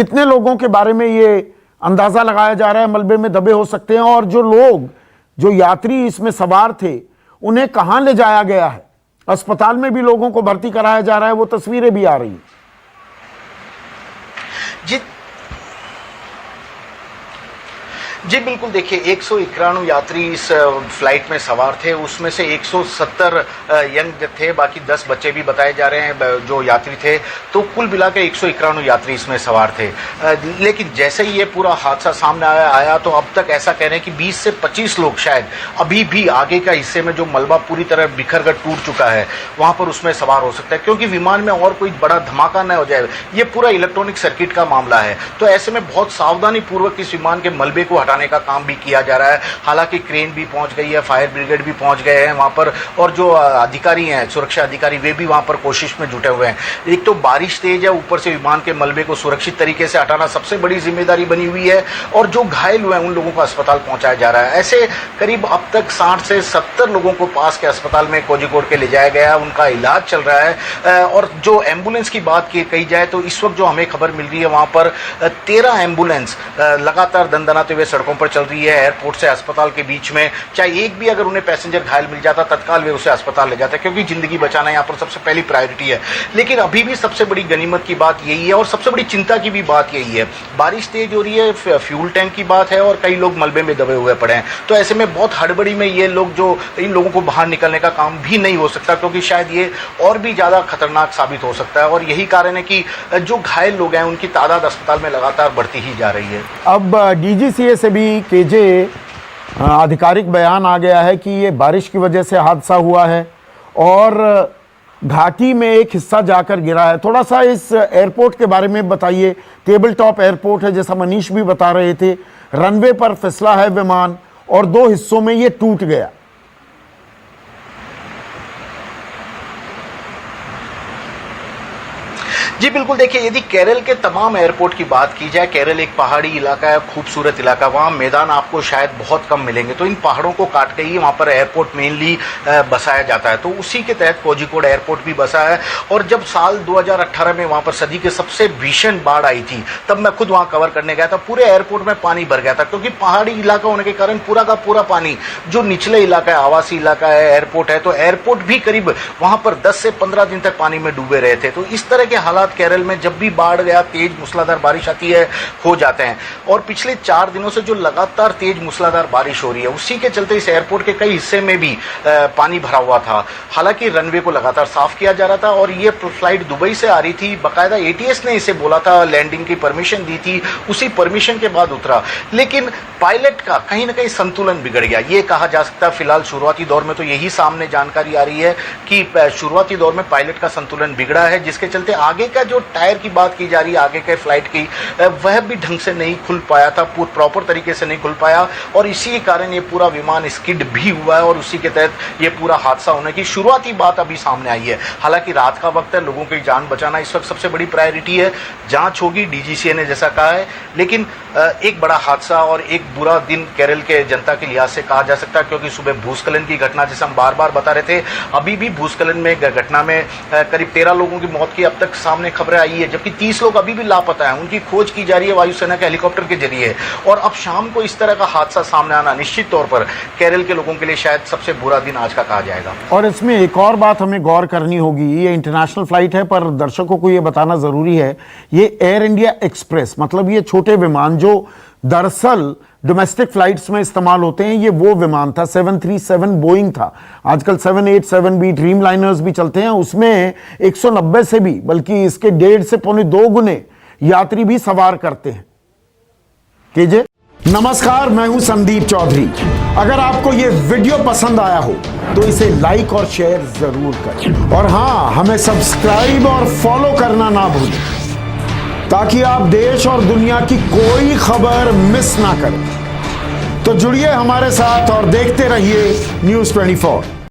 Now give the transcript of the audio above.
कितने लोगों के बारे में ये अंदाजा लगाया जा रहा है मलबे में दबे हो सकते हैं, और जो लोग, जो यात्री इसमें सवार थे, उन्हें कहां ले जाया गया है? अस्पताल में भी लोगों को भर्ती कराया जा रहा है, वो तस्वीरें भी आ रही हैं। जी बिल्कुल, देखिए 191 यात्री इस फ्लाइट में सवार थे, उसमें से 170 यंग थे, बाकी 10 बच्चे भी बताए जा रहे हैं जो यात्री थे। तो कुल मिलाकर 191 यात्री इसमें सवार थे। लेकिन जैसे ही ये पूरा हादसा सामने आया तो अब तक ऐसा कह रहे हैं कि 20 से 25 लोग शायद अभी भी आगे का हिस्से में जो मलबा पूरी तरह बिखर कर टूट चुका है वहां पर उसमें सवार हो सकता है, क्योंकि विमान में और कोई बड़ा धमाका न हो जाए। ये पूरा इलेक्ट्रॉनिक सर्किट का मामला है, तो ऐसे में बहुत सावधानी पूर्वक इस विमान के मलबे को हटाने का काम भी किया जा रहा है। हालांकि क्रेन भी पहुंच गई है, फायर ब्रिगेड भी पहुंच गए हैं वहां पर, और जो अधिकारी हैं, सुरक्षा अधिकारी, वे भी वहां पर कोशिश में जुटे हुए हैं। एक तो बारिश तेज है, ऊपर से विमान के मलबे को सुरक्षित तरीके से हटाना सबसे बड़ी जिम्मेदारी बनी हुई है, और जो घायल हुए हैं उन लोगों को अस्पताल पहुंचाया जा रहा है। ऐसे करीब अब तक 60 से 70 लोगों को पास के अस्पताल में कोझिकोड के ले जाया गया, उनका इलाज चल रहा है। और जो एम्बुलेंस की बात कही जाए तो इस वक्त जो हमें खबर मिल रही है वहां पर 13 एम्बुलेंस लगातार दंदनाते हुए सड़कों पर चल रही है। एयरपोर्ट से अस्पताल के बीच में चाहे एक भी अगर उन्हें पैसेंजर घायल मिल जाता, तत्काल वे उसे अस्पताल ले जाते, क्योंकि जिंदगी बचाना यहाँ पर सबसे पहली प्रायोरिटी है। लेकिन अभी भी सबसे बड़ी गनीमत की बात यही है, और सबसे बड़ी चिंता की भी बात यही है, बारिश तेज हो रही है, फ्यूल टैंक की बात है, और कई लोग मलबे में दबे हुए पड़े हैं। तो ऐसे में बहुत हड़बड़ी में ये लोग, जो इन लोगों को बाहर निकलने का काम भी नहीं हो सकता, क्योंकि शायद ये और भी ज्यादा खतरनाक साबित हो सकता है। और यही कारण है कि जो घायल लोग हैं उनकी तादाद अस्पताल में लगातार बढ़ती ही जा रही है। अब डीजीसीए से भी केजे आधिकारिक बयान आ गया है कि ये बारिश की वजह से हादसा हुआ है और घाटी में एक हिस्सा जाकर गिरा है। थोड़ा सा इस एयरपोर्ट के बारे में बताइए। टेबल टॉप एयरपोर्ट है, जैसा मनीष भी बता रहे थे, रनवे पर फिसला है विमान और 2 हिस्सों में ये टूट गया। जी बिल्कुल, देखिए यदि केरल के तमाम एयरपोर्ट की बात की जाए, केरल एक पहाड़ी इलाका है, खूबसूरत इलाका, वहाँ मैदान आपको शायद बहुत कम मिलेंगे, तो इन पहाड़ों को काट के ही वहाँ पर एयरपोर्ट मेनली बसाया जाता है। तो उसी के तहत कोझिकोड एयरपोर्ट भी बसा है। और जब साल 2018 में वहाँ पर सदी के सबसे भीषण बाढ़ आई थी, तब मैं खुद वहाँ कवर करने गया था, पूरे एयरपोर्ट में पानी भर गया था, क्योंकि पहाड़ी इलाका होने के कारण पूरा का पूरा पानी, जो निचले इलाका है, आवासीय इलाका है, एयरपोर्ट है, तो एयरपोर्ट भी करीब वहाँ पर 10 से 15 दिन तक पानी में डूबे रहे थे। तो इस तरह के हालात केरल में जब भी बाढ़ या तेज मूसलाधार बारिश आती है हो जाते हैं। और पिछले 4 दिनों से जो लगातार तेज मूसलाधार बारिश हो रही है, उसी के चलते इस एयरपोर्ट के कई हिस्से में भी पानी भरा हुआ था। हालांकि रनवे को लगातार साफ किया जा रहा था, और ये फ्लाइट दुबई से आ रही थी, बाकायदा एटीएस ने इसे बोला था, लैंडिंग की परमिशन दी थी, उसी परमिशन के बाद उतरा। लेकिन पायलट का कहीं ना कहीं संतुलन बिगड़ गया, ये कहा जा सकता है। फिलहाल शुरुआती दौर में तो यही सामने जानकारी आ रही है कि शुरुआती दौर में पायलट का संतुलन बिगड़ा है, जिसके चलते आगे का जो टायर की बात की जा रही है, आगे के फ्लाइट की, वह भी ढंग से नहीं खुल पाया था, प्रॉपर तरीके से नहीं खुल पाया, और इसी कारण ये पूरा विमान स्किड भी हुआ है, और उसी के तहत ये पूरा हादसा होने की शुरुआती बात अभी सामने आई है। हालांकि रात का वक्त है, लोगों की जान बचाना इस वक्त सबसे बड़ी प्रायोरिटी है। जांच होगी, डीजीसीए ने जैसा कहा है, लेकिन एक बड़ा हादसा और एक बुरा दिन केरल के जनता के लिहाज से कहा जा सकता है, क्योंकि सुबह भूस्खलन की घटना, जैसे हम बार बार बता रहे थे, अभी भी भूस्खलन में घटना में करीब 13 लोगों की मौत की अब तक सामने खबरें आई है, जबकि 30 लोग अभी भी लापता हैं। उनकी खोज की जा रही है वायुसेना के हेलीकॉप्टर के जरिए। और अब शाम को इस तरह का हादसा सामने आना निश्चित तौर पर केरल के लोगों के लिए शायद सबसे बुरा दिन आज का कहा जाएगा। और इसमें एक और बात हमें गौर करनी होगी, ये इंटरनेशनल फ्लाइट है, पर दर्शकों को ये बताना जरूरी है, ये एयर इंडिया एक्सप्रेस, मतलब ये छोटे विमान जो दरअसल डोमेस्टिक फ्लाइट्स में इस्तेमाल होते हैं, ये वो विमान था। 737 बोइंग था, आजकल 787 भी, ड्रीम लाइनर्स भी चलते हैं, उसमें 190 से भी, बल्कि इसके 1.5 से पौने 2 गुने यात्री भी सवार करते हैं। कीजिए। नमस्कार, मैं हूं संदीप चौधरी। अगर आपको ये वीडियो पसंद आया हो तो इसे लाइक और शेयर जरूर करें, और हां, हमें सब्सक्राइब और फॉलो करना ना भूलें, ताकि आप देश और दुनिया की कोई खबर मिस ना करें। तो जुड़िए हमारे साथ और देखते रहिए News 24।